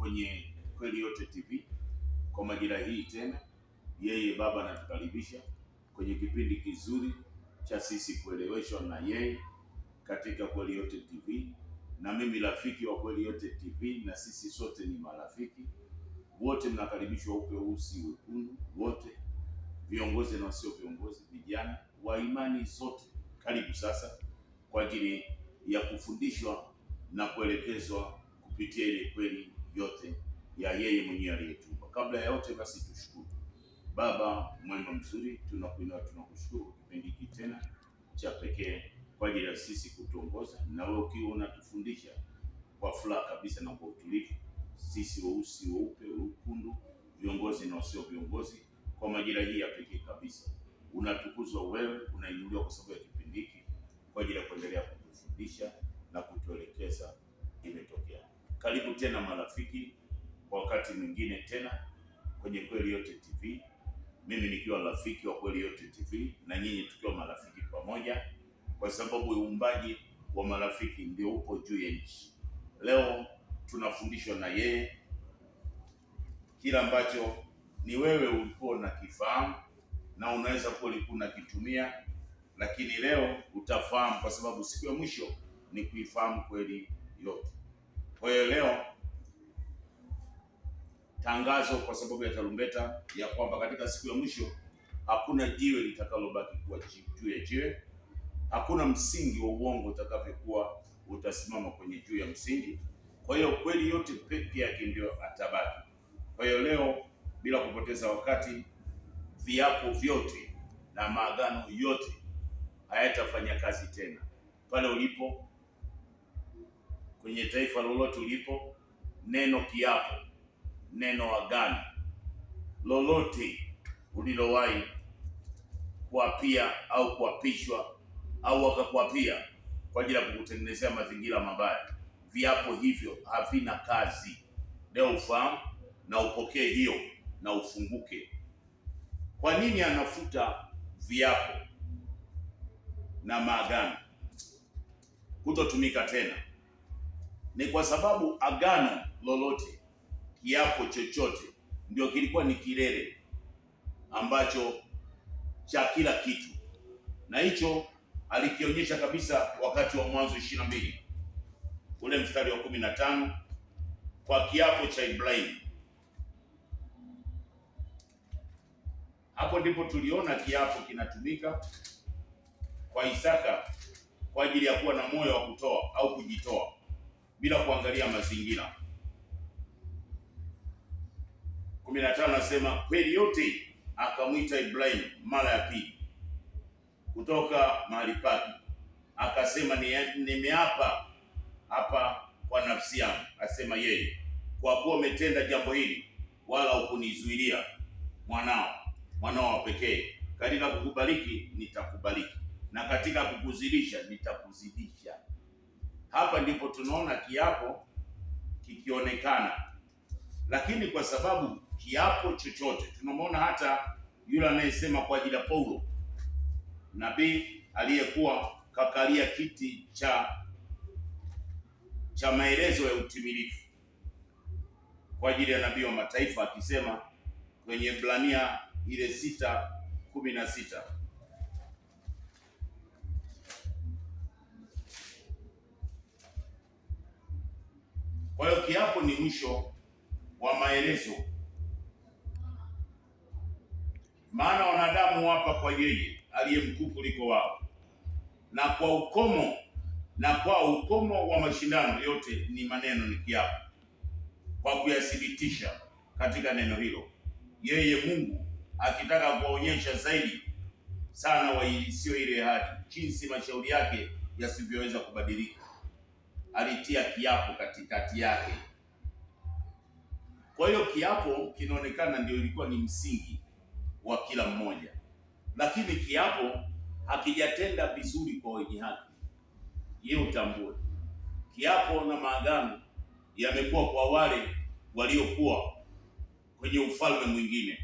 kwenye Kweli Yote TV kwa majira hii tena. Yeye baba anatukaribisha kwenye kipindi kizuri cha sisi kueleweshwa na yeye katika Kweli Yote TV, na mimi rafiki wa Kweli Yote TV, na sisi sote ni marafiki. Wote mnakaribishwa, upe usi wekundu, wote viongozi na wasio viongozi, vijana wa imani zote, karibu sasa kwa ajili ya kufundishwa na kuelekezwa kupitia ile kweli yote ya yeye mwenyewe aliyetupa. Kabla ya yote basi tushukuru. Baba mwema mzuri, tunakuinua, tunakushukuru kipindi hiki tena cha pekee kwa ajili ya sisi kutuongoza, na wewe ukiwa unatufundisha kwa furaha kabisa na kwa utulivu, sisi weusi, weupe, wekundu, viongozi na wasio viongozi, kwa majira hii ya pekee kabisa. Unatukuzwa wewe, unainuliwa kwa sababu ya kipindi hiki kwa ajili ya kuendelea kutufundisha na kutuelekeza. Imetokea. Karibu tena marafiki, kwa wakati mwingine tena kwenye Kweli Yote TV. Mimi nikiwa rafiki wa Kweli Yote TV na nyinyi tukiwa marafiki pamoja, kwa sababu uumbaji wa marafiki ndio upo juu ya nchi. Leo tunafundishwa na yeye kila ambacho ni wewe ulikuwa unakifahamu na unaweza kuwa ulikuwa unakitumia, lakini leo utafahamu, kwa sababu siku ya mwisho ni kuifahamu kweli yote. Kwa hiyo leo tangazo kwa sababu ya tarumbeta ya kwamba katika siku ya mwisho hakuna jiwe litakalobaki kuwa juu ya jiwe, hakuna msingi wa uongo utakavyokuwa utasimama kwenye juu ya msingi. Kwa hiyo kweli yote pekee yake ndio atabaki. Kwa hiyo leo, bila kupoteza wakati, viapo vyote na maagano yote hayatafanya kazi tena. Pale ulipo, kwenye taifa lolote ulipo, neno kiapo, neno agano lolote ulilowahi kuapia au kuapishwa au wakakuapia kwa ajili ya kukutengenezea mazingira mabaya, viapo hivyo havina kazi. Leo ufahamu na upokee hiyo na ufunguke. Kwa nini anafuta viapo na maagano kutotumika tena? Ni kwa sababu agano lolote, kiapo chochote, ndio kilikuwa ni kilele ambacho cha kila kitu, na hicho alikionyesha kabisa wakati wa Mwanzo 22 ule mstari wa 15 kwa kiapo cha Ibrahimu. Hapo ndipo tuliona kiapo kinatumika kwa Isaka kwa ajili ya kuwa na moyo wa kutoa au kujitoa bila kuangalia mazingira. 15 nasema kweli yote akamwita Ibrahimu mara ya pili kutoka mahali pake, akasema nimeapa hapa kwa nafsi yangu, asema yeye, kwa kuwa umetenda jambo hili wala hukunizuilia mwanao wa pekee, katika kukubariki nitakubariki, na katika kukuzidisha nitakuzidisha. Hapa ndipo tunaona kiapo kikionekana. Lakini kwa sababu kiapo chochote, tunamwona hata yule anayesema kwa ajili ya Paulo, nabii aliyekuwa kakalia kiti cha maelezo ya utimilifu kwa ajili ya nabii wa mataifa, akisema kwenye Ibrania ile 6:16, kwa hiyo kiapo ni mwisho wa maelezo, maana wanadamu hapa kwa yeye aliye mkuu kuliko wao, na kwa ukomo wa mashindano yote ni maneno, ni kiapo, kwa kuyathibitisha katika neno hilo, yeye Mungu akitaka kuonyesha zaidi sana waisio ile ahadi, jinsi mashauri yake yasivyoweza kubadilika, alitia kiapo katikati yake. Kwa hiyo kiapo kinaonekana ndio ilikuwa ni msingi wa kila mmoja, lakini kiapo hakijatenda vizuri kwa wenye haki. Yeye utambue, kiapo na maagano yamekuwa kwa wale waliokuwa kwenye ufalme mwingine,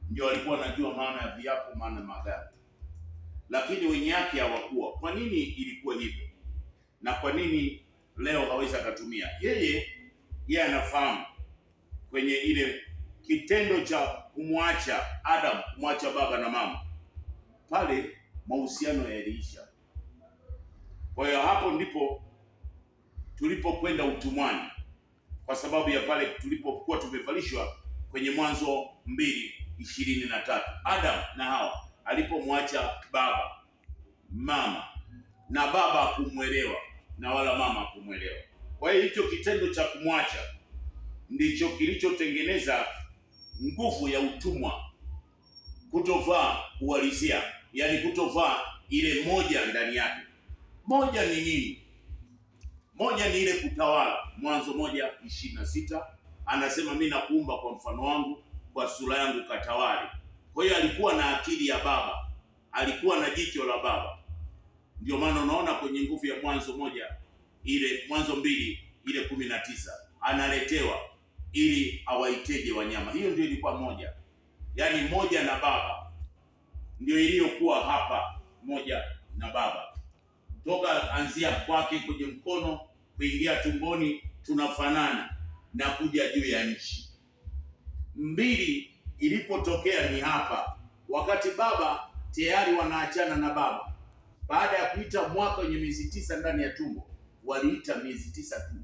ndio walikuwa wanajua maana ya viapo, maana ya maagano, lakini wenye haki hawakuwa. Kwa nini ilikuwa hivyo? Na kwa nini leo hawezi akatumia? Yeye yeye anafahamu kwenye ile kitendo cha kumwacha Adam, kumwacha baba na mama, pale mahusiano yaliisha. Kwa hiyo hapo ndipo tulipokwenda utumwani, kwa sababu ya pale tulipokuwa tumevalishwa kwenye Mwanzo 2:23, Adam na Hawa alipomwacha baba mama, na baba hakumwelewa na wala mama hakumwelewa. Kwa hiyo hicho kitendo cha kumwacha ndicho kilichotengeneza nguvu ya utumwa, kutovaa uhalisia, yani kutovaa ile moja ndani yake. Moja ni nini? Moja ni ile kutawala. Mwanzo 1:26 anasema mimi nakuumba kwa mfano wangu, kwa sura yangu katawali. Kwa hiyo alikuwa na akili ya baba, alikuwa na jicho la baba. Ndio maana unaona kwenye nguvu ya Mwanzo 2:19 analetewa ili awaiteje wanyama. Hiyo ndio ilikuwa moja, yaani moja na baba ndio iliyokuwa hapa, moja na baba. Toka anzia kwake kwenye mkono kuingia tumboni tunafanana na kuja juu ya nchi. 2 ilipotokea ni hapa, wakati baba tayari wanaachana na baba. Baada ya kuita mwaka wenye miezi 9 ndani ya tumbo, waliita miezi 9 tu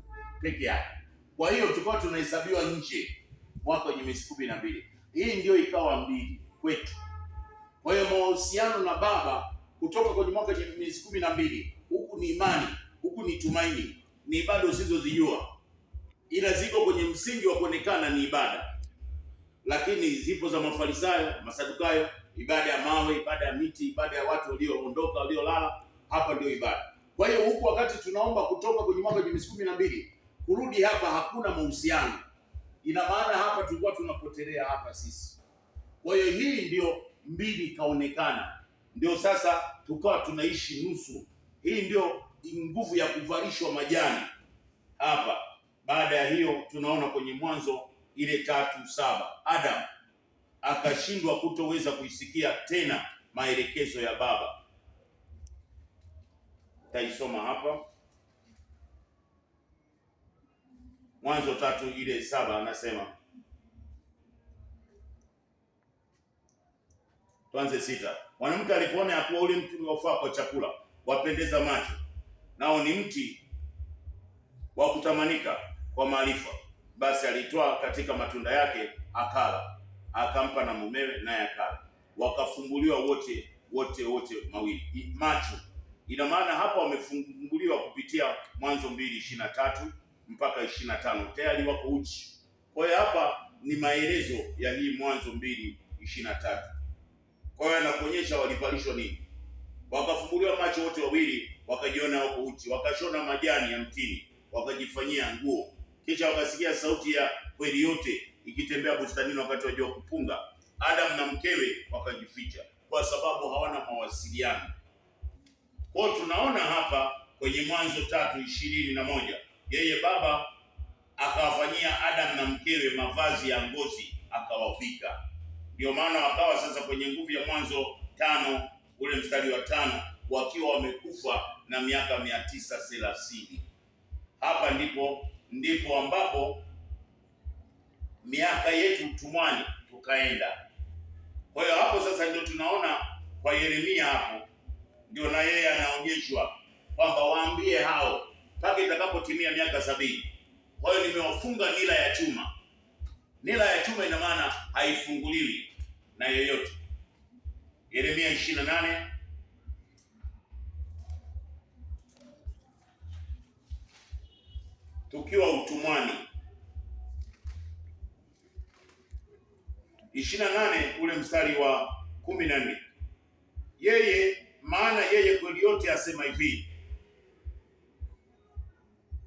peke yake. Kwa hiyo tulikuwa tunahesabiwa nje mwaka wenye miezi 12. Hii ndio ikawa 2 kwetu. Kwa hiyo mahusiano na baba kutoka kwenye mwaka wenye miezi 12, huku ni imani, huku ni tumaini, ni ibada usizozijua, ila ziko kwenye msingi wa kuonekana ni ibada, lakini zipo za Mafarisayo, Masadukayo, ibada ya mawe, ibada ya miti, ibada ya watu walioondoka, waliolala. Hapa ndio ibada. Kwa hiyo huku wakati tunaomba kutoka kwenye mwaka wa miezi 12 kurudi hapa, hakuna mahusiano. Ina maana hapa tulikuwa tunapotelea hapa sisi. Kwa hiyo hii ndio 2 ikaonekana, ndio sasa tukawa tunaishi nusu. Hii ndio nguvu ya kuvalishwa majani hapa. Baada ya hiyo tunaona kwenye Mwanzo ile 3:7 Adam akashindwa kutoweza kuisikia tena maelekezo ya baba. Taisoma hapa Mwanzo 3:7 anasema, tuanze 6. Mwanamke alipoona ya kuwa ule mti uliofaa kwa chakula wapendeza macho, nao ni mti wa kutamanika kwa maarifa, basi alitoa katika matunda yake akala, akampa na mumewe naye akala. Wakafumbuliwa wote mawili macho. Ina maana hapa wamefumbuliwa kupitia Mwanzo 2:23 mpaka 25, tayari wako uchi. Kwa hiyo hapa ni maelezo ya hii Mwanzo 2:23. Kwa hiyo anakuonyesha walivalishwa nini. Wakafumbuliwa macho wote wawili, wakajiona wako uchi, wakashona majani ya mtini, wakajifanyia nguo. Kisha wakasikia sauti ya kweli yote ikitembea bustanini wakati wa jua kupunga. Adam na mkewe wakajificha, kwa sababu hawana mawasiliano. Kwa hiyo tunaona hapa kwenye Mwanzo 3:21 yeye baba akawafanyia Adam na mkewe mavazi ya ngozi akawavika. Ndio maana wakawa sasa kwenye nguvu ya Mwanzo 5 ule mstari wa 5 wakiwa wamekufa na miaka 930. Hapa ndipo ambapo miaka yetu utumwani tukaenda. Kwa hiyo hapo sasa ndio tunaona kwa Yeremia, hapo ndio na yeye anaonyeshwa kwamba waambie hao mpaka itakapotimia miaka 70. Kwa hiyo nimewafunga nila ya chuma. Nila ya chuma ina maana haifunguliwi na yeyote. Yeremia 28 tukiwa utumwani. 28 ule mstari wa 14. Maana yeye kweli yote asema hivi,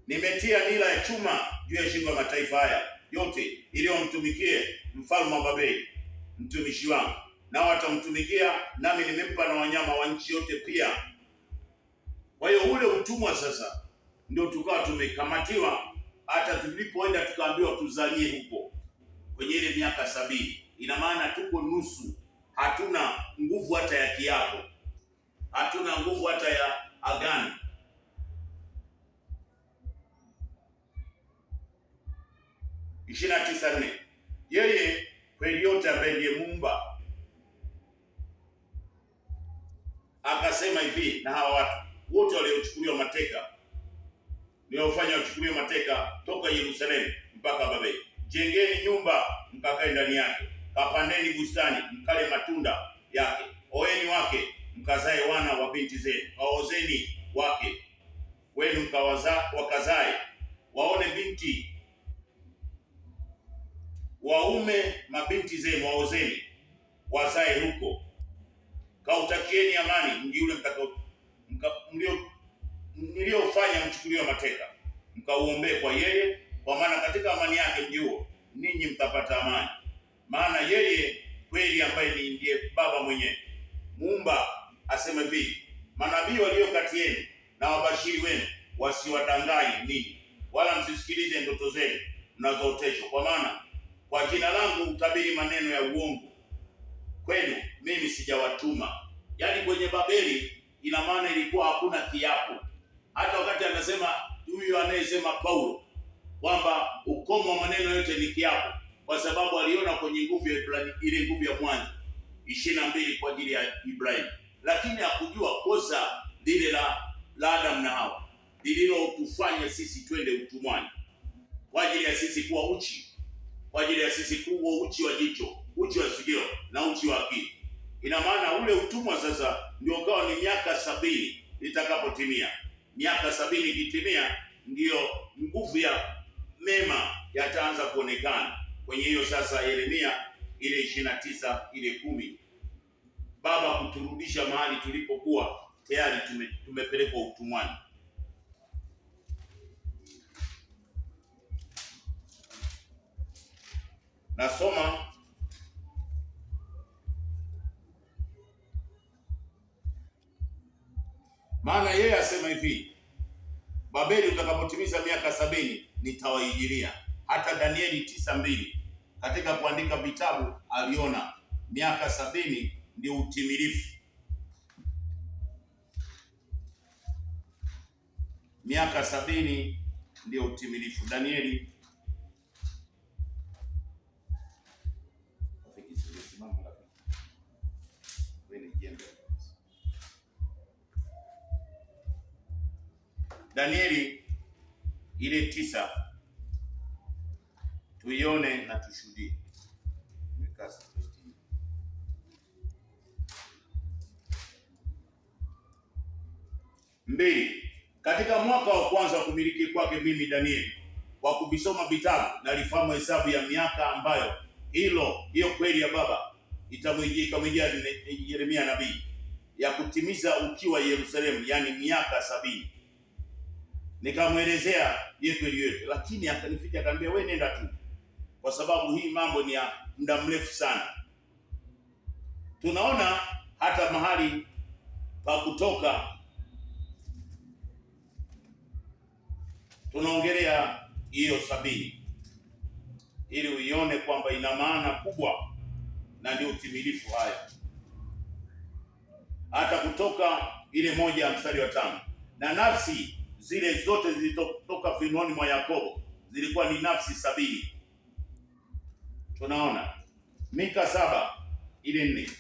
nimetia nila ya chuma juu ya shingo ya mataifa haya yote ili wamtumikie mfalme wa Babeli mtumishi wangu, nao watamtumikia, nami nimempa na wanyama wa nchi yote pia. Kwa hiyo ule utumwa sasa ndio tukawa tumekamatiwa, hata tulipoenda tukaambiwa tuzalie huko kwenye ile miaka 70. Ina maana tuko nusu, hatuna nguvu hata ya kiapo, hatuna nguvu hata ya agano. 29:4. Yeye kweli yote ambaye ndiye Muumba akasema hivi, na hawa watu wote waliochukuliwa mateka, niliofanya wachukuliwe mateka toka Yerusalemu mpaka Babeli, jengeni nyumba mkakae ndani yake, kapandeni bustani mkale matunda yake, oeni wake mkazae wana wa binti zenu, waozeni wake wenu wakazae, waone binti waume mabinti zenu waozeni, wazae huko. Kautakieni amani mji ule niliofanya mchukuliwe mateka, mkauombee kwa yeye, kwa maana katika amani yake mji huo ninyi mtapata amani. Maana yeye kweli ambaye ndiye Baba mwenyewe Muumba asema hivi, manabii walio kati yenu na wabashiri wenu wasiwadanganye ninyi, wala msisikilize ndoto zenu mnazooteshwa, kwa maana kwa jina langu utabiri maneno ya uongo kwenu, mimi sijawatuma. Yaani kwenye Babeli ina maana ilikuwa hakuna kiapo. Hata wakati anasema huyu anayesema Paulo kwamba ukomo wa maneno yote ni kiapo, kwa sababu aliona kwenye nguvu ya ile nguvu ya mwanzo 22 kwa ajili ya Ibrahimu, lakini hakujua kosa lile la Adam na Hawa lililotufanya sisi twende utumwani, kwa ajili ya sisi kuwa uchi, kwa ajili ya sisi kuwa uchi wa jicho, uchi wa sikio na uchi wa akili. Ina maana ule utumwa sasa ndio ukawa ni miaka 70 itakapotimia. Miaka 70 ikitimia, ndio nguvu ya mema yataanza kuonekana kwenye hiyo sasa Yeremia ile 29 ile 10, Baba kuturudisha mahali tulipokuwa tayari tumepelekwa utumwani. Nasoma maana yeye asema hivi, Babeli utakapotimiza miaka 70 nitawaijilia. Hata Danieli 9:2 katika kuandika vitabu aliona miaka 70 ndio utimilifu. Miaka 70 ndio utimilifu. Danieli Danieli ile 9 tuione na tushuhudie. Mbili, katika mwaka wa kwanza wa kumiliki kwake mimi Danieli, kwa kuvisoma vitabu na lifahamu hesabu ya miaka ambayo hiyo kweli ya Baba ikamwijia Yeremia nabii ya kutimiza ukiwa Yerusalemu, yani miaka 70. Nikamwelezea yeye kweli yote, lakini akanificha akaniambia, wewe nenda tu, kwa sababu hii mambo ni ya muda mrefu sana. Tunaona hata mahali pa Kutoka tunaongelea hiyo 70 ili uione kwamba ina maana kubwa na ndio utimilifu haya. Hata Kutoka ile 1:5, na nafsi zile zote zilitoka vinoni mwa Yakobo zilikuwa ni nafsi 70. Tunaona Mika 7 ile 4.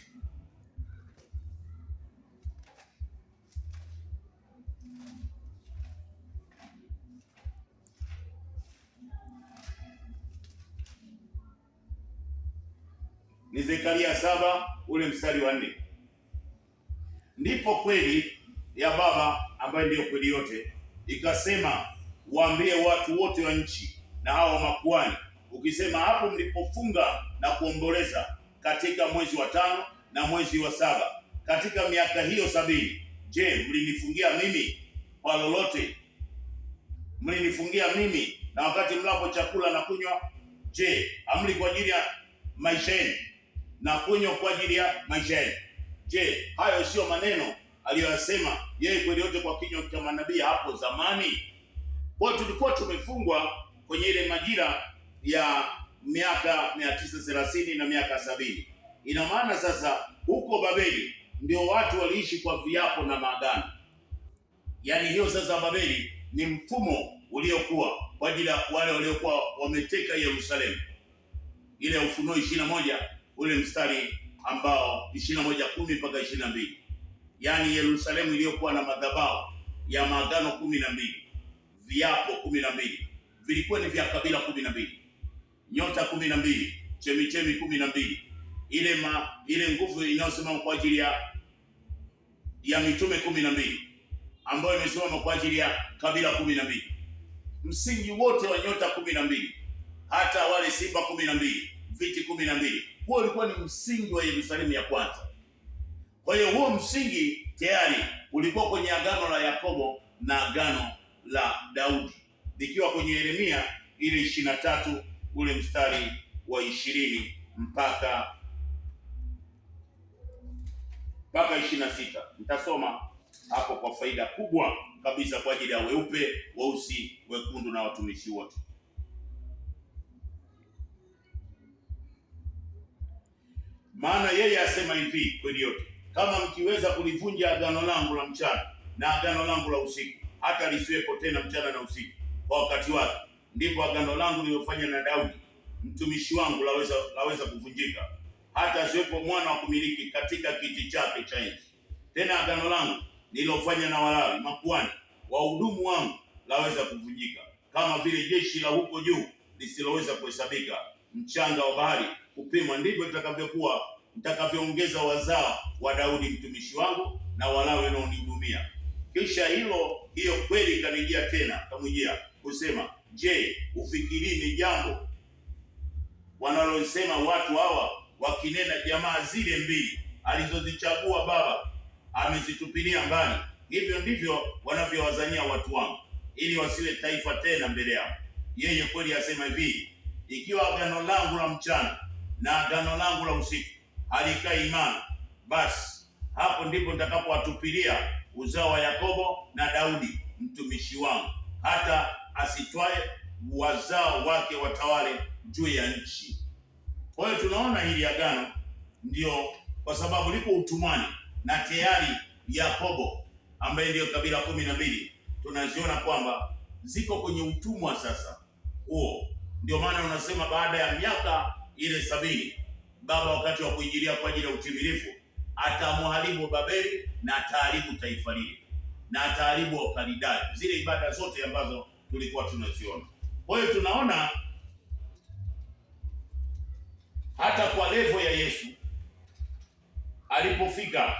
Ni Zekaria 7 ule mstari wa 4. Ndipo kweli ya Baba ambaye ndiyo kweli yote ikasema, waambie watu wote wa nchi na hao makuhani, ukisema, hapo mlipofunga na kuomboleza katika mwezi wa 5 na mwezi wa 7 katika miaka hiyo 70, je, mlinifungia mimi kwa lolote? Mlinifungia mimi na wakati mlapo chakula na kunywa? Je, amli kwa ajili ya maisha yenu na kunywa kwa ajili ya maisha yenu? Je, hayo sio maneno aliyosema yeye kweli yote kwa kinywa cha manabii hapo zamani? Kwa tulikuwa tumefungwa kwenye ile majira ya miaka 930 na miaka 70. Ina maana sasa huko Babeli ndio watu waliishi kwa viapo na maagano. Yaani hiyo sasa Babeli ni mfumo uliokuwa kwa ajili ya wale waliokuwa wameteka Yerusalemu, ile Ufunuo 21 ule mstari ambao 21:10 mpaka 22, yaani Yerusalemu iliyokuwa na madhabahu ya maagano 12, viapo 12, vilikuwa ni vya kabila 12, nyota 12, chemichemi 12, ile nguvu inayosimama kwa ajili ya mitume 12 ambayo imesimama kwa ajili ya kabila 12, msingi wote wa nyota 12, hata wale simba 12, viti 12, huo ulikuwa ni msingi wa Yerusalemu ya kwanza. Kwa hiyo huo msingi tayari ulikuwa kwenye agano la Yakobo na agano la Daudi, likiwa kwenye Yeremia ile 23 ule mstari wa 20 mpaka 26. Nitasoma hapo kwa faida kubwa kabisa kwa ajili ya weupe, weusi, wekundu na watumishi wote. Maana yeye asema hivi, kweli yote, kama mkiweza kulivunja agano langu la mchana na agano langu la usiku, hata lisiwepo tena mchana na usiku kwa wakati wake, ndipo agano langu nililofanya na Daudi mtumishi wangu laweza kuvunjika, hata asiwepo mwana wa kumiliki katika kiti chake cha enzi. Tena agano langu nililofanya na Walawi makuhani wahudumu wangu laweza kuvunjika, kama vile jeshi la huko juu lisiloweza kuhesabika mchanga wa bahari kupimwa, ndivyo nitakavyoongeza wazao wa Daudi mtumishi wangu na Walawi wanaonihudumia. Kisha hiyo kweli kanijia tena, kamujia kusema, je, ufikiri ni jambo wanalosema watu hawa wakinena, jamaa zile mbili alizozichagua Baba amezitupilia mbali? Hivyo ndivyo wanavyowazania watu wangu, ili wasiwe taifa tena mbele yao. Yeye kweli asema hivi, ikiwa agano langu la mchana na agano langu la usiku halikaa imara, basi hapo ndipo nitakapowatupilia uzao wa Yakobo na Daudi mtumishi wangu, hata asitwae wazao wake watawale juu ya nchi. Kwa hiyo tunaona hili agano ndio kwa sababu liko utumwani, na tayari Yakobo ambaye ndio kabila 12 tunaziona kwamba ziko kwenye utumwa sasa huo. Ndio maana unasema baada ya miaka ile 70 Baba wakati wa kuingilia kwa ajili ya utimilifu atamharibu Babeli na ataharibu taifa lile na ataharibu Wakaldayo, zile ibada zote ambazo tulikuwa tunaziona. Kwa hiyo tunaona hata kwa levo ya Yesu alipofika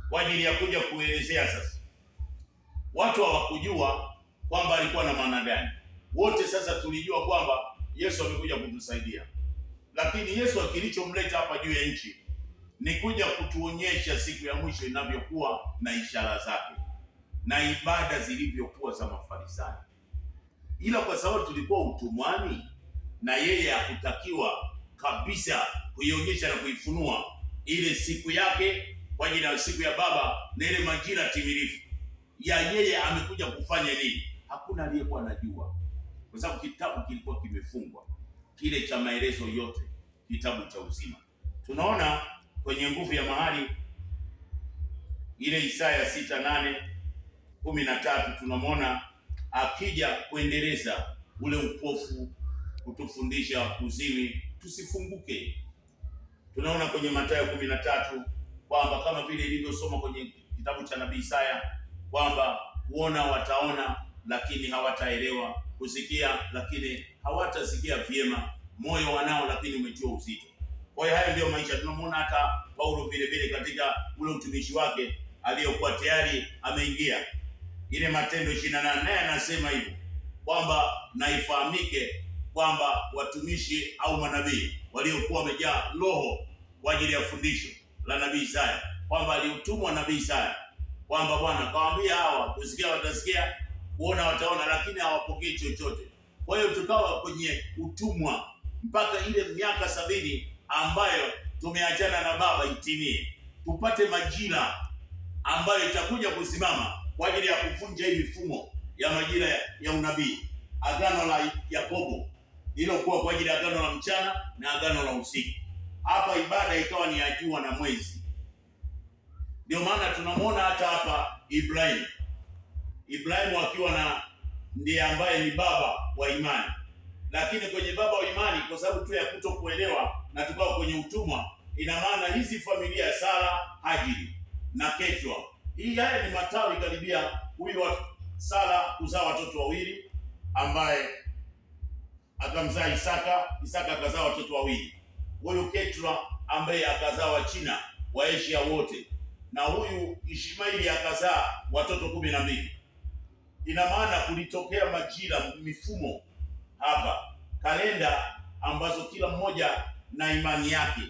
kwa ajili ya kuja kuelezea sasa, watu hawakujua kwamba alikuwa na maana gani. Wote sasa tulijua kwamba Yesu amekuja kutusaidia, lakini Yesu kilichomleta hapa juu ya nchi ni kuja kutuonyesha siku ya mwisho inavyokuwa na ishara zake na ibada zilivyokuwa za Mafarisayo. Ila kwa sababu tulikuwa utumwani na yeye hakutakiwa kabisa kuionyesha na kuifunua ile siku yake kwa ajili ya siku ya Baba na ile majira timilifu ya yeye amekuja kufanya nini, hakuna aliyekuwa anajua, kwa sababu kitabu kilikuwa kimefungwa, kile cha maelezo yote, kitabu cha uzima. Tunaona kwenye nguvu ya mahali ile Isaya 6:8-13 tunamwona akija kuendeleza ule upofu, kutufundisha uziwi tusifunguke. Tunaona kwenye Mathayo 13 kwamba kama vile ilivyosoma kwenye kitabu cha nabii Isaya kwamba kuona wataona lakini hawataelewa, kusikia lakini hawatasikia vyema, moyo wanao lakini umetiwa uzito. Kwa hiyo haya ndio maisha. Tunamwona hata Paulo vile vile katika ule utumishi wake aliyokuwa tayari ameingia ile Matendo 28, naye anasema hivyo kwamba naifahamike kwamba watumishi au manabii waliokuwa wamejaa roho kwa ajili ya fundisho la nabii Isaya, kwamba aliutumwa nabii Isaya kwamba Bwana kawaambia hawa, kusikia watasikia, kuona wataona, lakini hawapokei chochote. Kwa hiyo tukawa kwenye utumwa mpaka ile miaka 70 ambayo tumeachana na Baba itimie, tupate majira ambayo itakuja kusimama kwa ajili ya kuvunja hii mifumo ya majira ya unabii. Agano la Yakobo lilokuwa kwa ajili ya agano la mchana na agano la usiku. Hapa ibada ikawa ni ya jua na mwezi. Ndio maana tunamwona hata hapa Ibrahimu akiwa ndiye ambaye ni baba wa imani. Lakini kwenye baba wa imani, kwa sababu tu ya kutokuelewa na tukao kwenye utumwa, ina maana hizi familia ya Sara, Hajiri na Ketura, haya ni matawi karibia. Huyu wa Sara kuzaa watoto wawili, ambaye akamzaa Isaka, Isaka akazaa watoto wawili. Huyu Ketura ambaye akazaa Wachina wa Asia wote, na huyu Ishmaeli akazaa watoto 12. Ina maana kulitokea majira, mifumo hapa, kalenda ambazo kila mmoja na imani yake.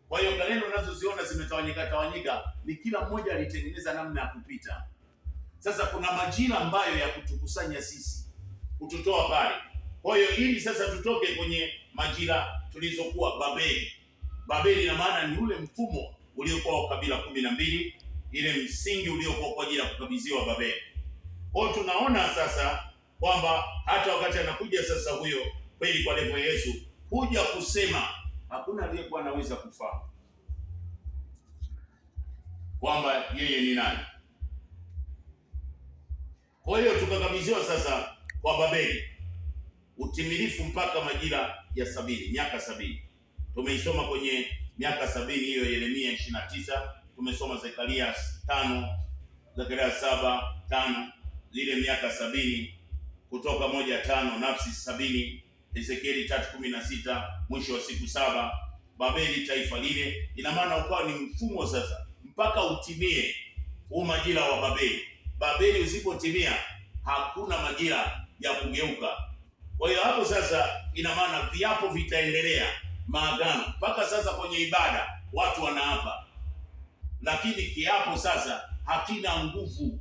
Kwa hiyo kalenda unazoziona zimetawanyika ni kila mmoja alitengeneza namna ya kupita. Sasa kuna majira ambayo ya kutukusanya sisi, kututoa pale. Kwa hiyo ili sasa tutoke kwenye majira tulizokuwa Babeli. Babeli ina maana ni ule mfumo uliokuwa wa kabila 12, ile msingi uliokuwa kwa ajili ya kukabidhiwa Babeli. Kwa hiyo tunaona sasa kwamba hata wakati anakuja sasa huyo kweli kwa levo Yesu kuja kusema, hakuna aliyekuwa anaweza kufahamu kwamba yeye ni nani. Kwa hiyo tukakabidhiwa sasa kwa Babeli utimilifu mpaka majira ya 70, miaka 70. Tumeisoma kwenye miaka 70 hiyo Yeremia 29, tumesoma Zekaria 5, Zekaria 7:5, zile miaka 70, Kutoka 1:5, nafsi 70, Ezekieli 3:16, mwisho wa siku 7, Babeli taifa lile. Ina maana ukawa ni mfumo sasa mpaka utimie huu majira wa Babeli. Babeli usipotimia hakuna majira ya kugeuka. Kwa hiyo hapo sasa ina maana viapo vitaendelea, maagano mpaka sasa. Kwenye ibada watu wanaapa, lakini kiapo sasa hakina nguvu.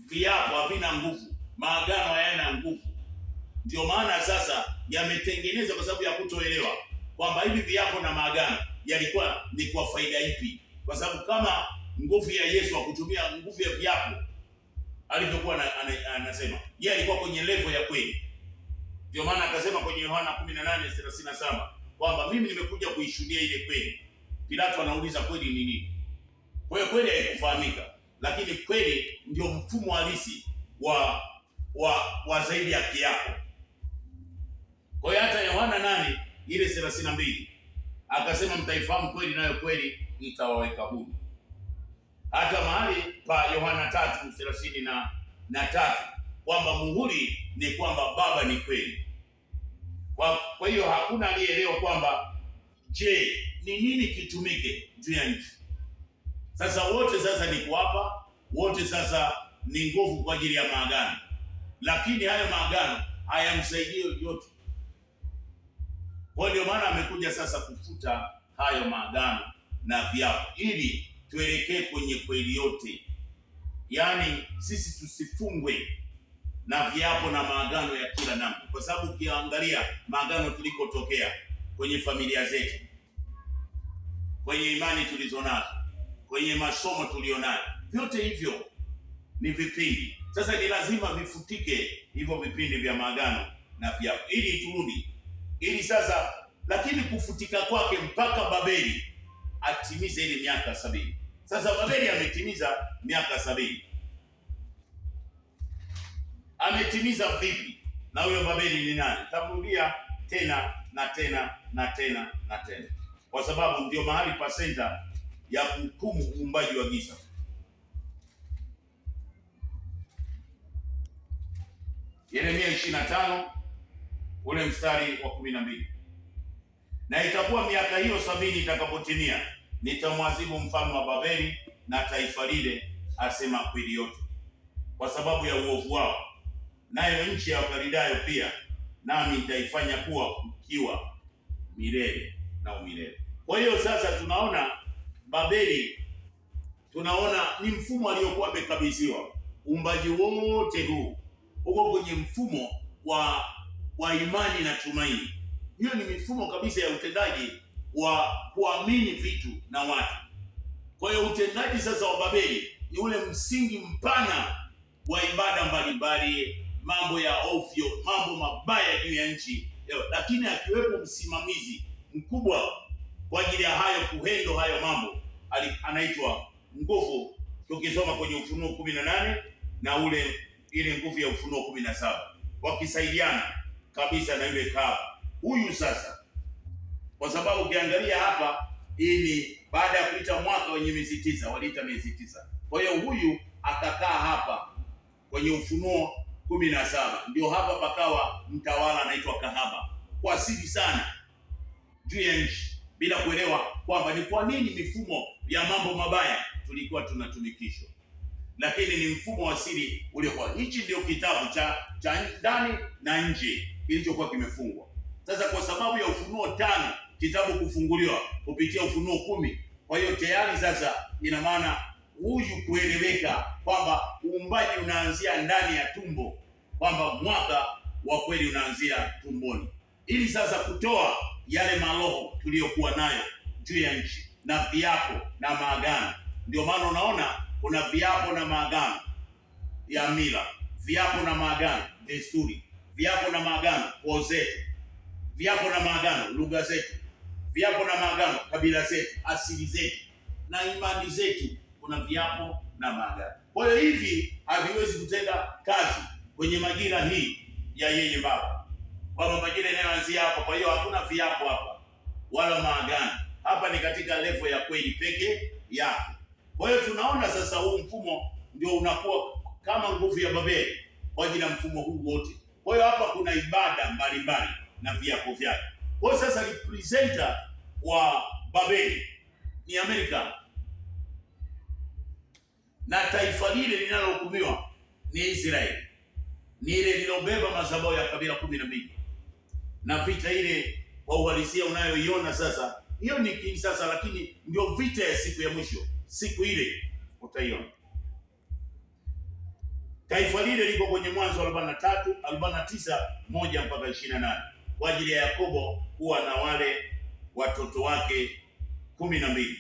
Viapo havina nguvu, maagano hayana nguvu. Ndio maana sasa yametengenezwa kwa sababu ya kutoelewa kwamba hivi viapo na maagano yalikuwa ni kwa faida ipi, kwa sababu kama nguvu ya Yesu akutumia nguvu ya viapo alivyokuwa anasema, yeye alikuwa kwenye level ya kweli. Ndio maana akasema kwenye Yohana 18:37 kwamba mimi nimekuja kuishuhudia ile kweli. Pilato anauliza kweli ni nini? Kwa hiyo kweli haikufahamika, lakini kweli ndio mfumo halisi wa zaidi ya kiapo. Kwa hiyo hata Yohana 8 ile 32 akasema mtaifahamu kweli, nayo kweli itawaweka huru. Hata mahali pa Yohana 3:33 kwamba muhuri ni kwamba Baba ni kweli. Kwa hiyo hakuna aliyeelewa kwamba je, ni nini kitumike juu ya nchi. Sasa wote sasa ni kuapa, wote sasa ni nguvu kwa ajili ya maagano, lakini hayo maagano hayamsaidii yote. Kwa ndio maana amekuja sasa kufuta hayo maagano na viapo ili tuelekee kwenye kweli yote. Yaani sisi tusifungwe na viapo na maagano ya kila namna, kwa sababu ukiangalia maagano tulikotokea kwenye familia zetu, kwenye imani tulizonazo, kwenye masomo tulionayo, vyote hivyo ni vipindi. Sasa ni lazima vifutike hivyo vipindi vya maagano na viapo ili turudi, ili sasa, lakini kufutika kwake mpaka Babeli atimize ile miaka 70. Sasa Babeli ametimiza miaka 70. Ametimiza vipi? Na huyo Babeli ni nani? Tarudia tena na tena na tena na tena, kwa sababu ndio mahali pa senta ya kuhukumu uumbaji wa giza. Yeremia 25 ule mstari wa 12, na itakuwa miaka hiyo 70 itakapotimia, nitamwadhibu mfalme wa Babeli na taifa lile, asema kweli yote, kwa sababu ya uovu wao, nayo nchi ya Wakaldayo pia, nami nitaifanya kuwa ukiwa milele na umilele. Kwa hiyo sasa tunaona Babeli, tunaona ni mfumo aliokuwa amekabidhiwa. Uumbaji wote huu uko kwenye mfumo wa imani na tumaini. Hiyo ni mifumo kabisa ya utendaji wa kuamini vitu na watu. Kwa hiyo utendaji sasa wa Babeli ni ule msingi mpana wa ibada mbalimbali, mambo ya ovyo, mambo mabaya juu ya nchi, lakini akiwepo msimamizi mkubwa kwa ajili ya hayo kuhendo hayo mambo, anaitwa nguvu. Tukisoma kwenye Ufunuo 18 na ule ile nguvu ya Ufunuo 17, wakisaidiana kabisa na yule kahaba huyu. Sasa kwa sababu ukiangalia hapa, hii ni baada ya kuita mwaka wenye miezi 9, waliita miezi 9. Kwa hiyo huyu akakaa hapa kwenye Ufunuo 17, ndio hapa pakawa mtawala anaitwa kahaba kwa siri sana juu ya nchi, bila kuelewa kwamba ni kwa nini mifumo ya mambo mabaya tulikuwa tunatumikishwa, lakini ni mfumo wa siri uliokuwa. Hichi ndio kitabu cha ndani na nje kilichokuwa kimefungwa. Sasa kwa sababu ya Ufunuo 5 kitabu kufunguliwa kupitia Ufunuo 10, kwa hiyo tayari sasa ina maana huyu kueleweka kwamba uumbaji unaanzia ndani ya tumbo, kwamba mwaka wa kweli unaanzia tumboni, ili sasa kutoa yale maroho tuliyokuwa nayo juu ya nchi na viapo na maagano. Ndio maana unaona kuna viapo na maagano ya mila, viapo na maagano desturi, viapo na maagano koo zetu, viapo na maagano lugha zetu, viapo na maagano kabila zetu, asili zetu na imani zetu. Kuna viapo na maagano. Kwa hiyo hivi haviwezi kutenda kazi kwenye majira hii ya yeye Baba, kwamba majira yanayoanzia hapa. Kwa hiyo hakuna viapo hapa wala maagano hapa, ni katika level ya kweli peke yake. Kwa hiyo tunaona sasa huu mfumo ndio unakuwa kama nguvu ya Babeli kwa ajili ya mfumo huu wote. Kwa hiyo hapa kuna ibada mbalimbali na viapo vyake. Kwa hiyo sasa representer wa Babeli ni Amerika, na taifa lile linalohukumiwa ni Israeli, ni ile lilobeba madhabahu ya kabila 12, na vita ile kwa uhalisia unayoiona sasa, hiyo ni kini sasa, lakini ndio vita ya siku ya mwisho. Siku ile utaiona taifa lile liko kwenye Mwanzo 49:1 mpaka 28, kwa ajili ya Yakobo kuwa na wale watoto wake 12.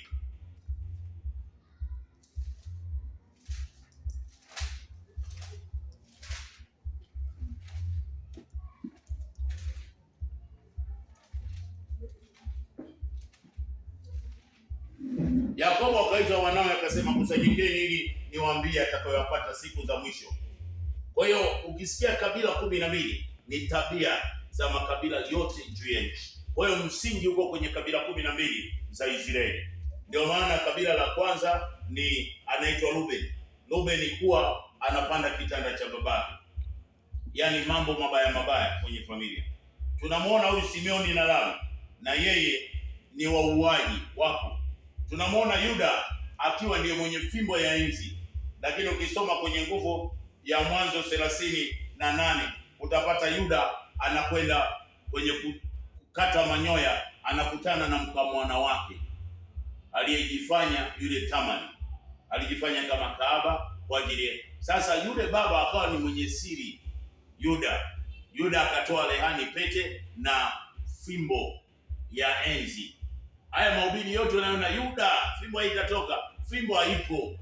Yakobo akaita wanawe akasema, kusanyikeni ili niwaambie atakayowapata siku za mwisho. Kwa hiyo ukisikia kabila 12 ni tabia za makabila yote juu ya nchi. Kwa hiyo msingi uko kwenye kabila 12 za Israeli. Ndio maana kabila la kwanza ni anaitwa Ruben. Ruben kuwa anapanda kitanda cha babake, yaani mambo mabaya mabaya kwenye familia. Tunamwona huyu Simeoni na Lawi, na yeye ni wauaji wapo. Tunamwona Yuda akiwa ndiye mwenye fimbo ya enzi, lakini ukisoma kwenye nguvu ya Mwanzo 38 utapata Yuda anakwenda kwenye kukata manyoya, anakutana na mkamwana wake aliyejifanya yule Tamari, alijifanya kama kahaba kwa ajili. Sasa yule baba akawa ni mwenye siri. Yuda akatoa rehani, pete na fimbo ya enzi. Haya mahubiri yote unaona Yuda, fimbo haitatoka, fimbo haipo.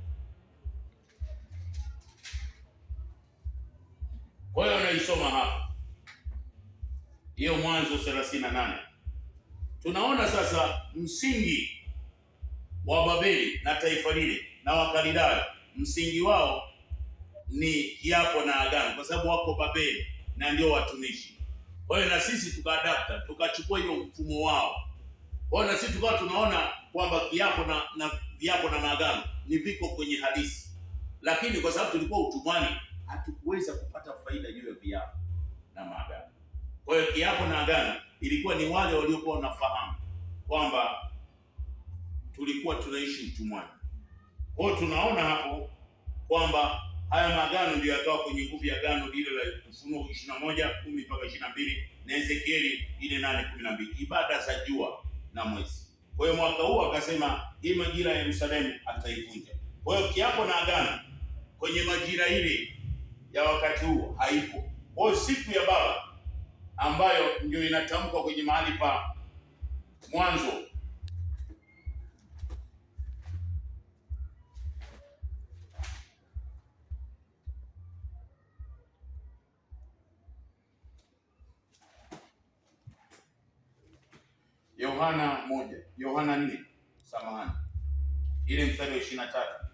Kwa hiyo unaisoma hapa hiyo Mwanzo 38. Tunaona sasa msingi wa Babeli na taifa lile na Wakaldayo, msingi wao ni kiapo na agano, kwa sababu wako Babeli na ndio watumishi. Kwa hiyo na sisi tukaadapta, tukachukua hiyo mfumo wao. Kwa hiyo na sisi tukawa tunaona kwamba kiapo na viapo na maagano ni viko kwenye hadithi, lakini kwa sababu tulikuwa utumwani hatukuweza kupata faida juu ya viapo na maagano. Kwa hiyo kiapo na agano ilikuwa ni wale waliokuwa wanafahamu kwamba tulikuwa tunaishi utumwani. Kwa hiyo tunaona hapo kwamba haya maagano ndio yakawa kwenye nguvu ya agano lile la Ufunuo 21:10 mpaka 22 na Ezekieli 8:12, ibada za jua na mwezi. Kwa hiyo mwaka huu akasema hii majira ya Yerusalemu ataivunja. Kwa hiyo kiapo na agano kwenye majira ile ya wakati huo haipo. Kwa hiyo siku ya Baba ambayo ndio inatamkwa kwenye mahali pa Mwanzo Yohana 4, samahani, ile mstari wa 23.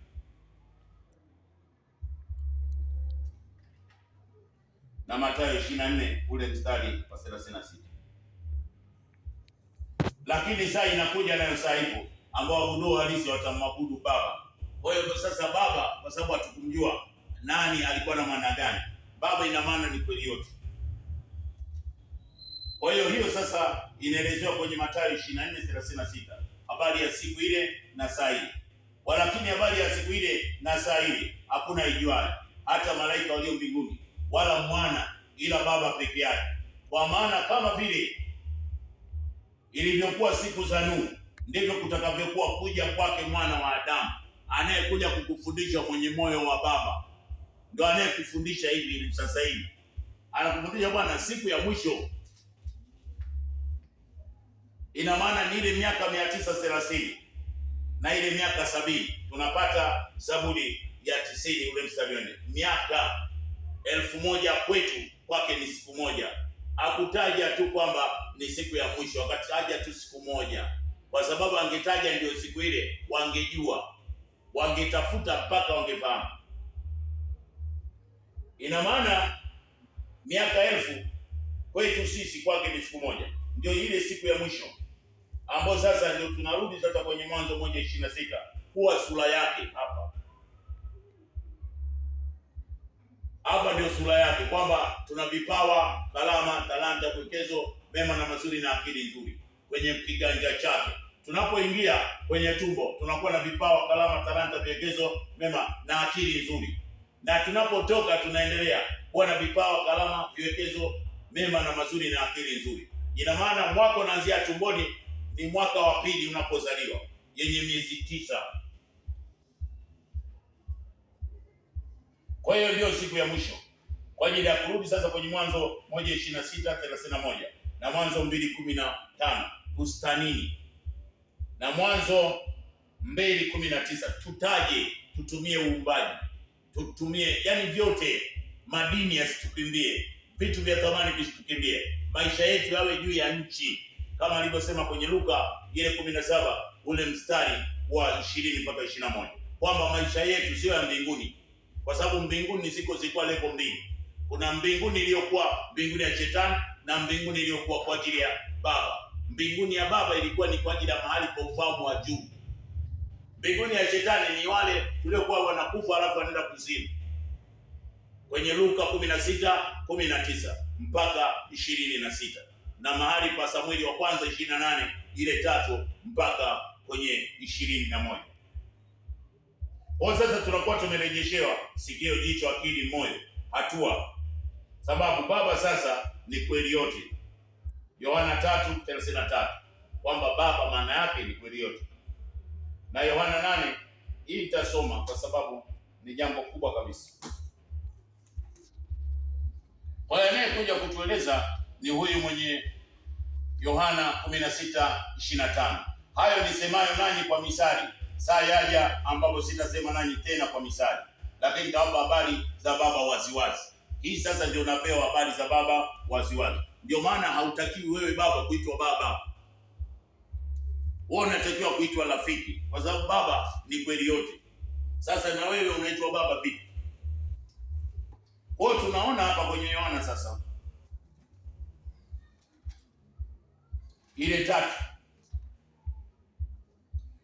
na Mathayo 24 ule mstari wa 36. Lakini saa inakuja nayo saa ipo ambao waabudu halisi watamwabudu Baba. Kwa hiyo sasa Baba, kwa sababu hatukumjua nani alikuwa na maana gani, Baba ina maana ni kweli yote. Kwa hiyo sasa inaelezewa kwenye Mathayo 24:36 habari ya siku ile na saa ile. Walakini habari ya siku ile na saa ile hakuna ijuaye, hata malaika walio mbinguni, wala mwana, ila Baba peke yake. Kwa maana kama vile ilivyokuwa siku za Nuhu, ndivyo kutakavyokuwa kuja kwake Mwana wa Adamu. Anayekuja kukufundisha mwenye moyo wa Baba ndo anayekufundisha hivi sasa hivi. Anakufundisha bwana, siku ya mwisho. Ina maana ni ile miaka 930 na ile miaka 70. Tunapata Zaburi ya 90 ule mstari wa 4. Miaka 1000 kwetu, kwake ni siku moja. Hakutaja tu kwamba ni siku ya mwisho, akataja tu siku moja, kwa sababu angetaja ndio siku ile wangejua, wangetafuta mpaka wangefahamu. Ina maana miaka 1000 kwetu sisi, kwake ni siku moja, ndio ile siku ya mwisho, ambao sasa ndio tunarudi sasa kwenye Mwanzo 1:26 kuwa sura yake hapa ndio sura yake, kwamba tuna vipawa, kalama, talanta, kuwekezo mema na mazuri na akili nzuri kwenye kiganja chake. Tunapoingia kwenye tumbo tunakuwa na vipawa, kalama, talanta, viwekezo mema na akili nzuri, na tunapotoka tunaendelea kuwa na vipawa, kalama, viwekezo mema na mazuri na akili nzuri. Ina maana mwaka unaanzia tumboni, ni mwaka wa pili unapozaliwa, yenye miezi 9. Kwa hiyo ndio siku ya mwisho kwa ajili ya kurudi sasa kwenye Mwanzo 1:26-31 na Mwanzo 2:15 bustanini na Mwanzo 2:19. Tutumie uumbaji, tutumie yani vyote, madini yasitukimbie, vitu vya thamani visitukimbie, maisha yetu yawe juu ya nchi, kama alivyosema kwenye Luka ile 17 ule mstari wa 20-21, kwamba maisha yetu sio ya mbinguni, kwa sababu mbinguni zilikuwa level mbili. Kuna mbinguni iliyokuwa mbinguni ya shetani na mbinguni iliyokuwa kwa ajili ya Baba. Mbinguni ya Baba ilikuwa ni kwa ajili ya mahali pa ufalme wa juu. Mbinguni ya shetani ni wale tuliokuwa wanakufa alafu wanaenda kuzimu, kwenye Luka 16:19 mpaka 26, na mahali pa Samueli wa kwanza 28 ile 3 mpaka kwenye 21. Kwa sasa tunakuwa tumerejeshewa sikio, jicho, akili, moyo, hatua, sababu Baba sasa ni kweli yote. Yohana 3:33 kwamba Baba maana yake ni kweli yote, na Yohana 8 hii itasoma kwa sababu ni jambo kubwa kabisa. Kwa hiyo anayekuja kutueleza ni huyu mwenye Yohana 16:25, hayo nisemayo nanyi kwa misali, saa yaja ambapo sitasema nanyi tena kwa misali, lakini nitawapa habari za Baba waziwazi. Hii sasa ndio napewa habari za Baba waziwazi. Ndio maana hautakiwi wewe baba kuitwa baba, wewe unatakiwa kuitwa rafiki, kwa sababu Baba ni kweli yote. Sasa na wewe unaitwa baba vipi? Kwa hiyo tunaona hapa kwenye Yohana sasa ile 3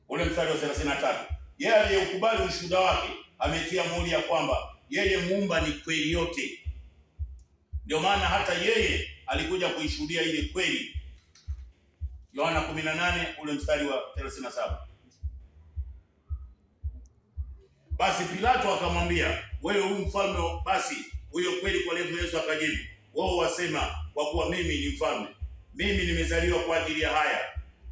ule mstari wa 33, yeye aliyekubali ushuhuda wake ametia muhuri ya kwamba yeye muumba ni kweli yote. Ndio maana hata yeye alikuja kuishuhudia ile kweli. Yohana 18 ule mstari wa 37. Basi Pilato akamwambia, wewe huyu mfalme? Basi huyo kweli kwa levo Yesu akajibu, wao wasema kwa kuwa mimi ni mfalme. Mimi nimezaliwa kwa ajili ya haya,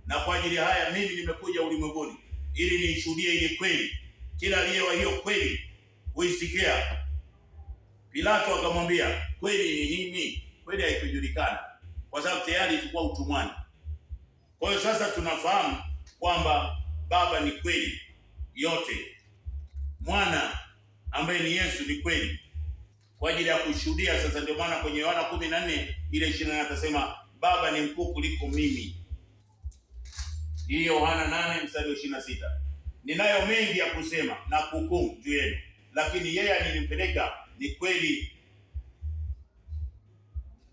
na kwa ajili ya haya mimi nimekuja ulimwenguni ili niishuhudie ile kweli. Kila aliyewa hiyo kweli huisikia. Pilato akamwambia, kweli ni nini? Kweli haikujulikana, kwa sababu tayari tulikuwa utumwani. Kwa hiyo sasa tunafahamu kwamba Baba ni kweli yote, Mwana ambaye ni Yesu ni kweli kwa ajili ya kushuhudia. Sasa ndio maana kwenye Yohana 14 ile 20 akasema Baba ni mkuu kuliko mimi. Hii Yohana 8 mstari wa 26. Ninayo mengi ya kusema na kuhukumu juu yenu, lakini yeye alinipeleka ni kweli,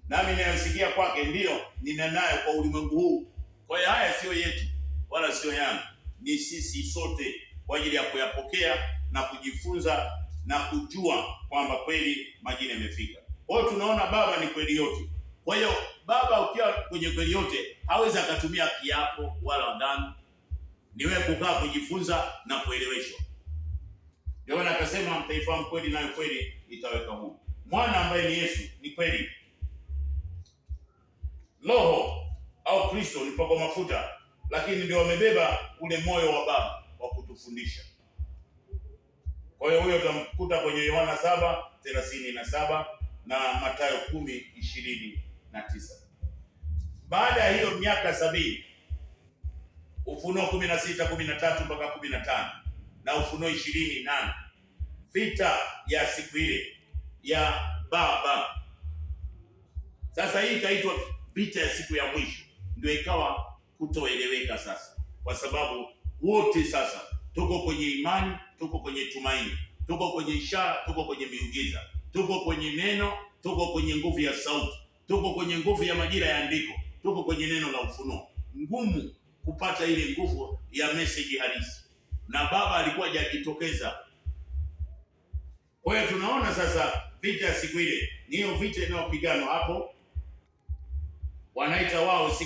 nami ninayosikia kwake ndiyo ninenayo kwa ulimwengu huu. Kwa hiyo haya sio yetu wala sio yangu, ni sisi sote kwa ajili ya kuyapokea na kujifunza na kujua kwamba kweli majira yamefika. Kwa hiyo tunaona Baba ni kweli yote. Kwa hiyo Baba ukiwa kwenye kweli yote hawezi akatumia kiapo wala agano, ni wewe kukaa kujifunza na kueleweshwa. Ndio maana akasema mtaifahamu kweli nayo kweli itaweka huru. Mwana ambaye ni Yesu ni kweli. Roho au Kristo ni mpakwa mafuta, lakini ndio wamebeba ule moyo wa Baba wa kutufundisha. Kwa hiyo huyo utamkuta kwenye Yohana 7:37 na Mathayo 10:29. Baada ya hiyo miaka 70, Ufunuo 16:13 mpaka 15 na Ufunuo 20:8, vita ya siku ile ya Baba. Sasa hii ikaitwa vita ya siku ya mwisho, ndio ikawa kutoeleweka sasa, kwa sababu wote sasa tuko kwenye imani, tuko kwenye tumaini, tuko kwenye ishara, tuko kwenye miujiza, tuko kwenye neno, tuko kwenye nguvu ya sauti, tuko kwenye nguvu ya majira ya andiko, tuko kwenye neno la ufunuo. Ngumu kupata ile nguvu ya message halisi, na Baba alikuwa hajajitokeza. Kwa hiyo tunaona sasa vita ya siku ile ni hiyo vita inayopiganwa hapo, wanaita wao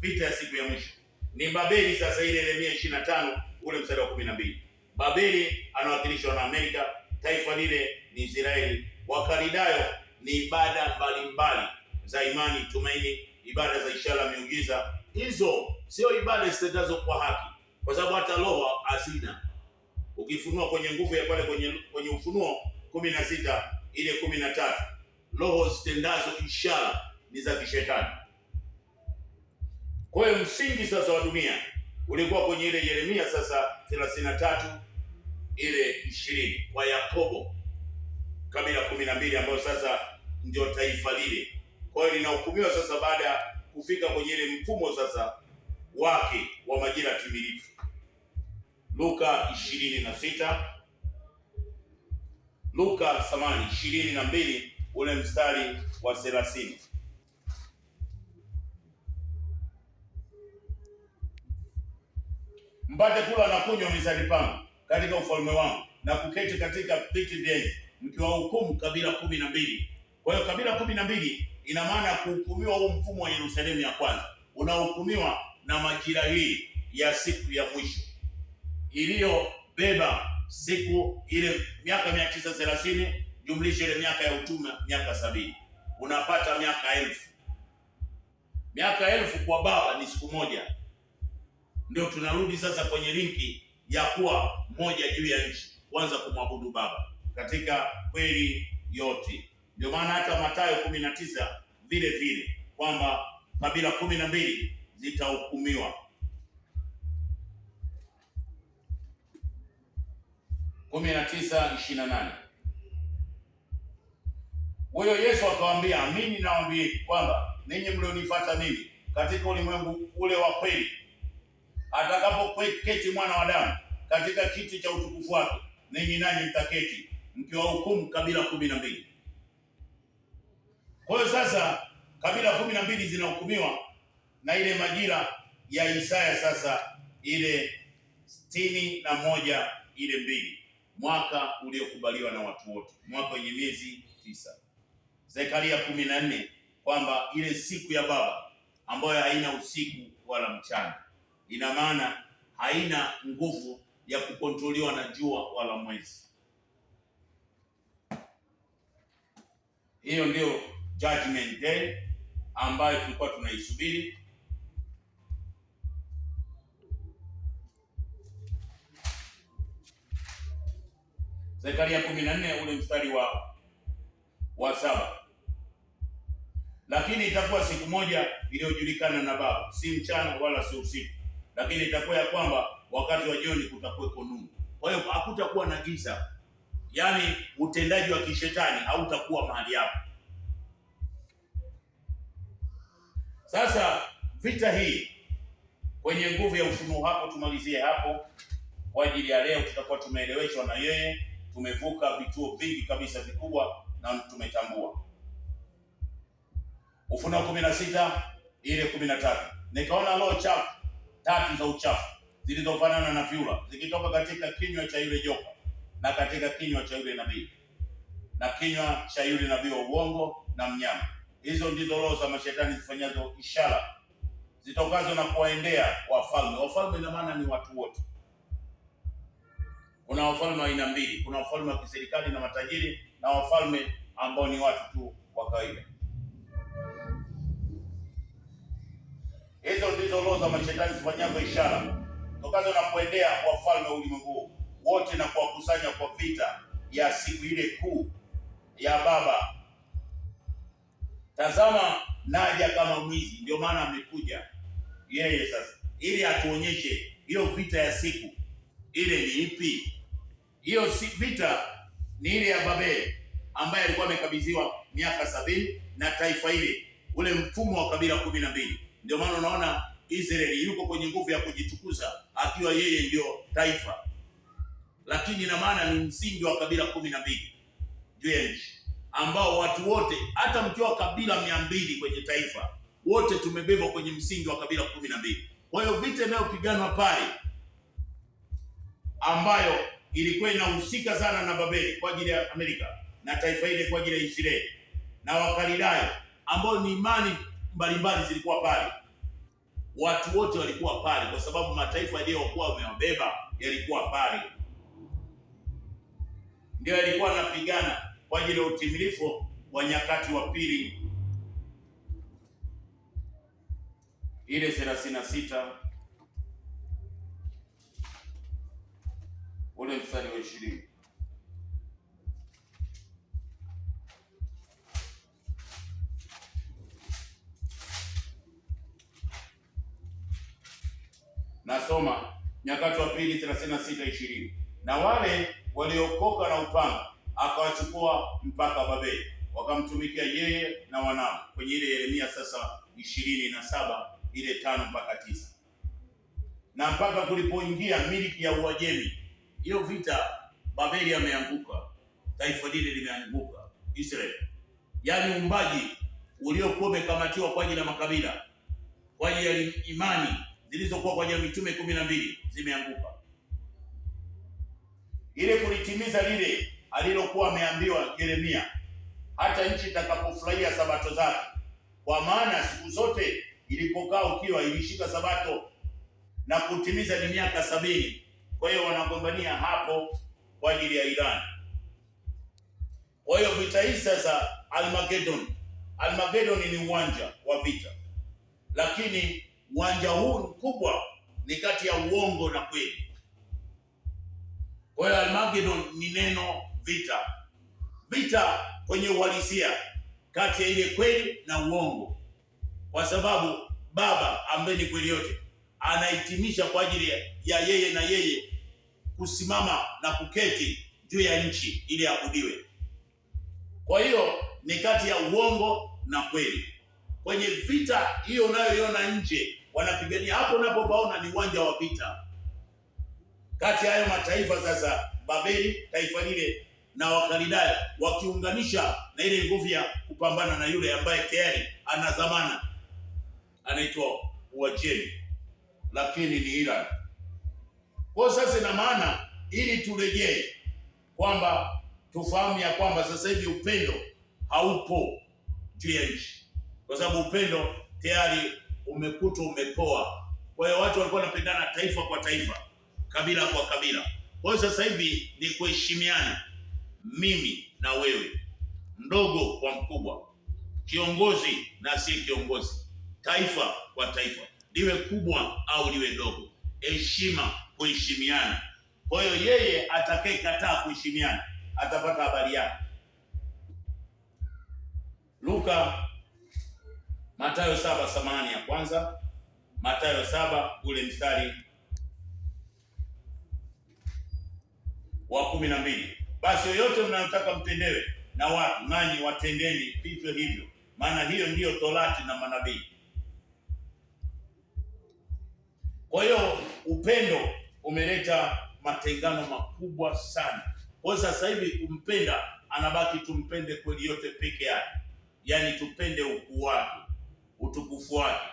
vita ya siku ya mwisho. Ni Babeli sasa, ile Yeremia 25 ule mstari wa 12. Babeli anawakilishwa na Amerika, taifa lile ni Israeli. Wakalidayo ni ibada mbalimbali za imani, tumaini, ibada za ishara, miujiza. Hizo sio ibada zitendazo kwa haki, kwa sababu hata roho hazina. Ukifunua kwenye nguvu ya pale kwenye Ufunuo 16 ile 13, roho zitendazo ishara ni za kishetani. Kwa hiyo msingi sasa wa dunia ulikuwa kwenye ile Yeremia sasa 33 ile 20 kwa Yakobo, kabila 12 ambayo sasa ndio taifa lile. Kwa hiyo linahukumiwa sasa baada ya kufika kwenye ile mfumo sasa wake wa majira timilifu. Luka 22 ule mstari wa 30. Mpate kula na kunywa mezani pangu katika ufalme wangu, na kuketi katika viti vyenye, mkiwahukumu kabila 12. Kwa hiyo kabila 12 ina maana ya kuhukumiwa huu mfumo wa Yerusalemu ya kwanza, unahukumiwa na majira hii ya siku ya mwisho iliyobeba siku ile miaka 930 jumlisha ile miaka ya utume miaka 70, unapata miaka 1000. Miaka 1000 kwa Baba ni siku moja. Ndio tunarudi sasa kwenye linki ya kuwa moja juu ya nchi, kwanza kumwabudu Baba katika kweli yote. Ndio maana hata Mathayo 19 vile vile kwamba kabila 12 zitahukumiwa. 19:28. Huyo Yesu akawaambia, amini nawaambia kwamba ninyi mlionifuata mimi katika ulimwengu ule wa kweli, atakapoketi mwana wa Adamu katika kiti cha utukufu wake, ninyi nanyi mtaketi mkiwahukumu kabila 12. Kwa hiyo sasa kabila 12 zinahukumiwa na ile majira ya Isaya sasa ile 61 ile 2, mwaka uliokubaliwa na watu wote, mwaka wenye miezi 9. Zekaria 14 kwamba ile siku ya Baba ambayo haina usiku wala mchana, ina maana haina nguvu ya kukontroliwa na jua wala mwezi. Hiyo ndio Judgment Day ambayo tulikuwa tunaisubiri. Zekaria 14 ule mstari wa 7. Lakini itakuwa siku moja iliyojulikana na Baba, si mchana wala si usiku, lakini itakuwa ya kwamba wakati wa jioni kutakuwa nuru. Kwa hiyo hakutakuwa na giza, yaani utendaji wa kishetani hautakuwa mahali hapo. Sasa vita hii kwenye nguvu ya ufunuo, hapo tumalizie hapo kwa ajili ya leo. Tutakuwa tumeeleweshwa na yeye, tumevuka vituo vingi kabisa vikubwa na tumetambua Ufunuo 16 ile 13. Nikaona roho chafu tatu za uchafu zilizofanana na vyura zikitoka katika kinywa cha yule joka na katika kinywa cha yule nabii na kinywa cha yule nabii wa uongo na mnyama. Hizo ndizo roho za mashetani zifanyazo ishara zitokazo na kuwaendea wafalme. Wafalme ina maana ni watu wote. Kuna wafalme wa aina mbili, kuna wafalme wa kiserikali na matajiri na wafalme ambao ni watu tu wa kawaida. Hizo ndizo roho za mashetani zifanyazo ishara tokazo na kuendea wafalme wa ulimwengu wote na kuwakusanya kwa vita ya siku ile kuu ya Baba. Tazama naja kama mwizi. Ndio maana amekuja yeye sasa, ili atuonyeshe hiyo vita ya siku ile ni ipi. Hiyo vita ni ile ya Babeli ambaye alikuwa amekabidhiwa miaka 70 na taifa ile, ule mfumo wa kabila 12. Ndio maana unaona Israeli yuko kwenye nguvu ya kujitukuza akiwa yeye ndio taifa, lakini ina maana ni msingi wa kabila 12 juu ya nchi, ambao watu wote hata mkiwa kabila 200 kwenye taifa wote tumebebwa kwenye msingi wa kabila 12. Kwa hiyo vita inayopiganwa pale ambayo ilikuwa inahusika sana na Babeli kwa ajili ya Amerika na taifa ile kwa ajili ya Israeli na Wakaldayo ambao ni imani mbalimbali zilikuwa pale. Watu wote walikuwa pale kwa sababu mataifa yaliyokuwa wamewabeba yalikuwa pale, ndio yalikuwa yanapigana kwa ajili ya utimilifu wa nyakati wa pili ile 36 ule mstari wa 20. Nasoma nyakati wa pili 36:20. Na wale waliokoka na upanga akawachukua mpaka Babeli, wakamtumikia yeye na wanao, kwenye ile Yeremia sasa 27 ile 5 mpaka 9. Na mpaka kulipoingia miliki ya Uajemi. Hiyo vita Babeli ameanguka, taifa lile limeanguka, Israeli. Yaani umbaji uliokuwa umekamatiwa kwa ajili ya makabila, kwa ajili ya imani zilizokuwa kwa ajili ya mitume 12 zimeanguka. Ile kulitimiza lile alilokuwa ameambiwa Yeremia, hata nchi itakapofurahia sabato zake, kwa maana siku zote ilipokaa ukiwa ilishika sabato na kutimiza ni miaka 70. Kwa hiyo wanagombania hapo kwa ajili ya Iran. Kwa hiyo vita hii sasa Armageddon ni uwanja wa vita, lakini uwanja huu mkubwa ni kati ya uongo na kweli. Kwa hiyo Armageddon ni neno vita, vita kwenye uhalisia kati ya ile kweli na uongo, kwa sababu Baba ambaye ni kweli yote anahitimisha kwa ajili ya yeye na yeye kusimama na kuketi juu ya nchi ili abudiwe. Kwa hiyo ni kati ya uongo na kweli. Kwenye vita hiyo unayoiona nje wanapigania, hapo unapopaona ni uwanja wa vita kati ya hayo mataifa. Sasa Babeli taifa lile na Wakaldayo wakiunganisha na ile nguvu ya kupambana na yule ambaye tayari ana zamana anaitwa Uajemi, lakini ni Iran. Kwa sasa ina maana ili turejee kwamba tufahamu ya kwamba sasa hivi upendo haupo juu ya nchi, kwa sababu upendo tayari umekutwa umepoa. Kwa hiyo watu walikuwa wanapendana taifa kwa taifa, kabila kwa kabila. Kwa hiyo sasa hivi ni kuheshimiana, mimi na wewe, mdogo kwa mkubwa, kiongozi na si kiongozi, taifa kwa taifa, liwe kubwa au liwe dogo, heshima, kuheshimiana. Kwa hiyo yeye atakayekataa kuheshimiana atapata habari yake. Mathayo 7 samani ya kwanza, Mathayo 7 ule mstari wa 12. Basi yoyote mnayotaka mtendewe na watu, nanyi watendeni vivyo hivyo, maana hiyo ndiyo Torati na manabii. Kwa hiyo upendo umeleta matengano makubwa sana. Kwa sasa hivi kumpenda anabaki tumpende kweli yote peke yake. yaani tupende ukuu wake, utukufu wake,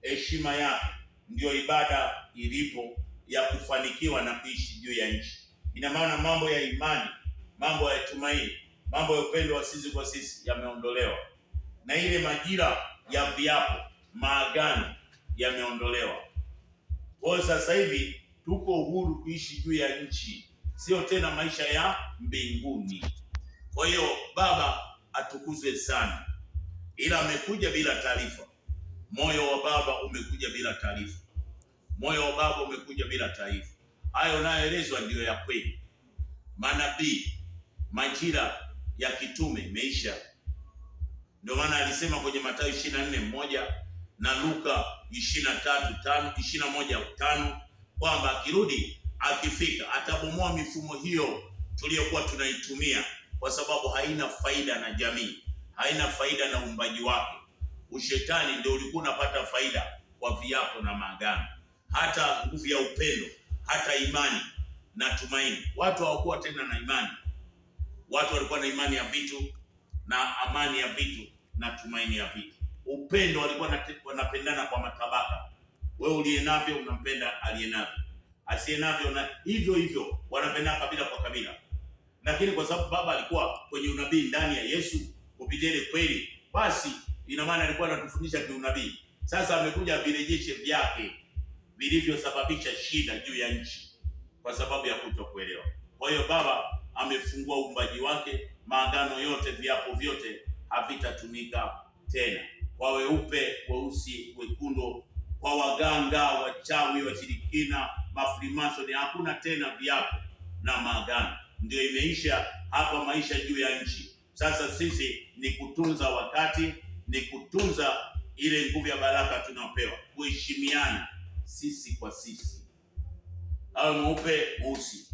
heshima yake. Ndio ibada ilipo ya kufanikiwa na kuishi juu ya nchi. Ina maana mambo ya imani, mambo ya tumaini, mambo ya upendo wa sisi kwa sisi yameondolewa, na ile majira ya viapo, maagano yameondolewa. Kwa sasa hivi tuko uhuru kuishi juu ya nchi, sio tena maisha ya mbinguni. Kwa hiyo Baba atukuzwe sana, ila amekuja bila taarifa. Moyo wa Baba umekuja bila taarifa. Moyo wa Baba umekuja bila taarifa. Hayo nayoelezwa ndiyo ya kweli. Manabii, majira ya kitume imeisha. Ndio maana alisema kwenye Mathayo 24:1 na Luka 21:5 kwamba akirudi, akifika, atabomoa mifumo hiyo tuliyokuwa tunaitumia, kwa sababu haina faida na jamii, haina faida na uumbaji wake. Ushetani ndio ulikuwa unapata faida kwa viapo na maagano. Hata nguvu ya upendo, hata imani na tumaini, watu hawakuwa tena na imani. Watu walikuwa na imani ya vitu na amani ya vitu na tumaini ya vitu. Upendo, walikuwa wanapendana kwa matabaka. Wewe uliye navyo unampenda aliye navyo, asiye navyo na hivyo hivyo, wanapendana kabila kwa kabila. Lakini kwa sababu Baba alikuwa kwenye unabii ndani ya Yesu kupitia ile kweli, basi ina maana alikuwa anatufundisha kiunabii. Sasa amekuja virejeshe vyake vilivyosababisha shida juu ya nchi kwa sababu ya kutokuelewa. Kwa hiyo Baba amefungua uumbaji wake, maagano yote, viapo vyote havitatumika tena. Kwa weupe, weusi, wekundu, kwa waganga, wachawi, washirikina, mafrimasoni, hakuna tena viapo na maagano. Ndio imeisha hapa maisha juu ya nchi. Sasa sisi ni kutunza wakati, ni kutunza ile nguvu ya baraka tunapewa, kuheshimiana sisi kwa sisi, awe mweupe, mweusi,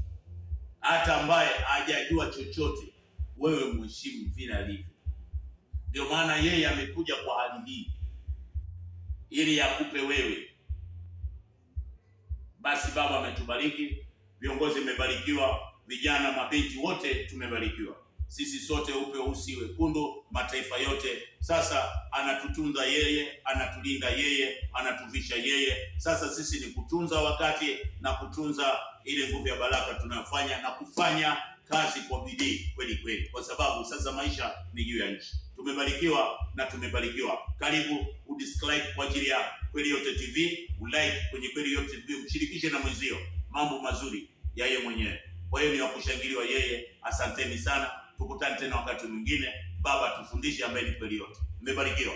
hata ambaye hajajua chochote, wewe mheshimu vile alivyo. Ndio maana yeye amekuja kwa hali hii ili akupe wewe. Basi Baba ametubariki, viongozi mmebarikiwa, vijana, mabinti, wote tumebarikiwa. Sisi sote, upe, weusi, wekundu, mataifa yote. Sasa anatutunza yeye, anatulinda yeye, anatuvisha yeye. Sasa sisi ni kutunza wakati na kutunza ile nguvu ya baraka tunayofanya, na kufanya kazi kwa bidii kweli kweli, kwa sababu sasa maisha ni juu ya nchi. Tumebarikiwa na tumebarikiwa. Karibu udiscribe kwa ajili ya Kweli Yote TV, ulike kwenye Kweli Yote TV, mshirikishe na mwenzio mambo mazuri ya yeye mwenyewe. Kwa hiyo ni wakushangiliwa yeye. Asanteni sana, tukutane tena wakati mwingine. Baba tufundishe, ambaye ni Kweli Yote. Mmebarikiwa.